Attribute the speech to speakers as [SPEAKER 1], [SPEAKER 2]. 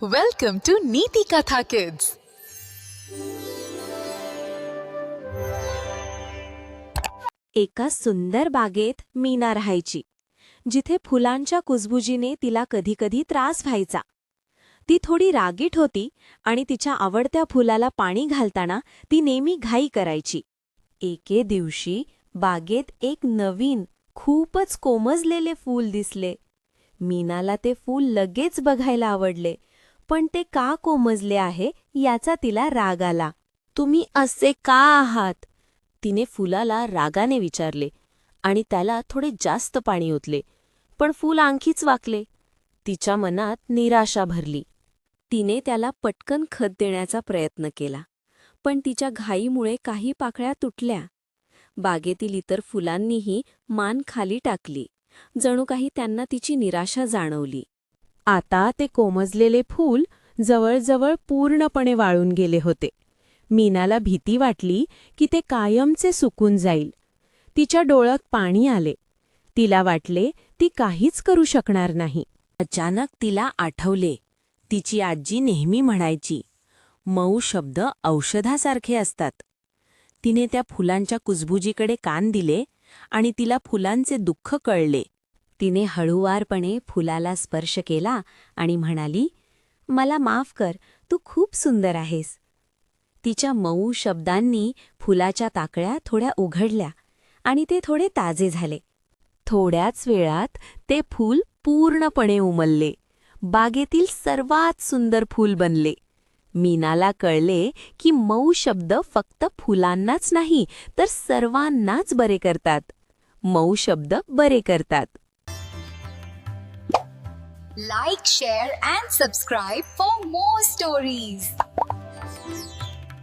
[SPEAKER 1] Welcome to Neeti Katha Kids.
[SPEAKER 2] एका सुंदर बागेत मीना राहायची, जिथे फुलांच्या कुजबुजीने तिला कधीकधी त्रास व्हायचा. ती थोडी रागीट होती आणि तिच्या आवडत्या फुलाला पाणी घालताना ती नेहमी घाई करायची. एके दिवशी बागेत एक नवीन, खूपच कोमजलेले फूल दिसले. मीनाला ते फूल लगेच बघायला आवडले, पण ते का कोमजले आहे याचा तिला राग आला. "तुम्ही असे का आहात?" तिने फुलाला रागाने विचारले आणि त्याला थोडे जास्त पाणी ओतले, पण फूल आणखीच वाकले. तिच्या मनात निराशा भरली. तिने त्याला पटकन खत देण्याचा प्रयत्न केला, पण तिच्या घाईमुळे काही पाकळ्या तुटल्या. बागेतील इतर फुलांनीही मान खाली टाकली, जणू काही त्यांना तिची निराशा जाणवली. आता ते कोमजलेले फूल जवळजवळ पूर्णपणे वाळून गेले होते. मीनाला भीती वाटली की ते कायमचे सुकून जाईल. तिच्या डोळ्यात पाणी आले. तिला वाटले ती काहीच करू शकणार नाही. अचानक तिला आठवले, तिची आजी नेहमी म्हणायची, मऊ शब्द औषधासारखे असतात. तिने त्या फुलांच्या कुजबुजीकडे कान दिले आणि तिला फुलांचे दुःख कळले. तिने हळूवारपणे फुलाला स्पर्श केला आणि म्हणाली, "मला माफ कर, तू खूप सुंदर आहेस." तिच्या मऊ शब्दांनी फुलाच्या ताकळ्या थोड्या उघडल्या आणि ते थोडे ताजे झाले. थोड्याच वेळात ते फूल पूर्णपणे उमलले. बागेतील सर्वात सुंदर फूल बनले. मीनाला कळले की मऊ शब्द फक्त फुलांनाच नाही तर सर्वांनाच बरे करतात. मऊ शब्द बरे करतात.
[SPEAKER 1] Like, share and subscribe for more stories.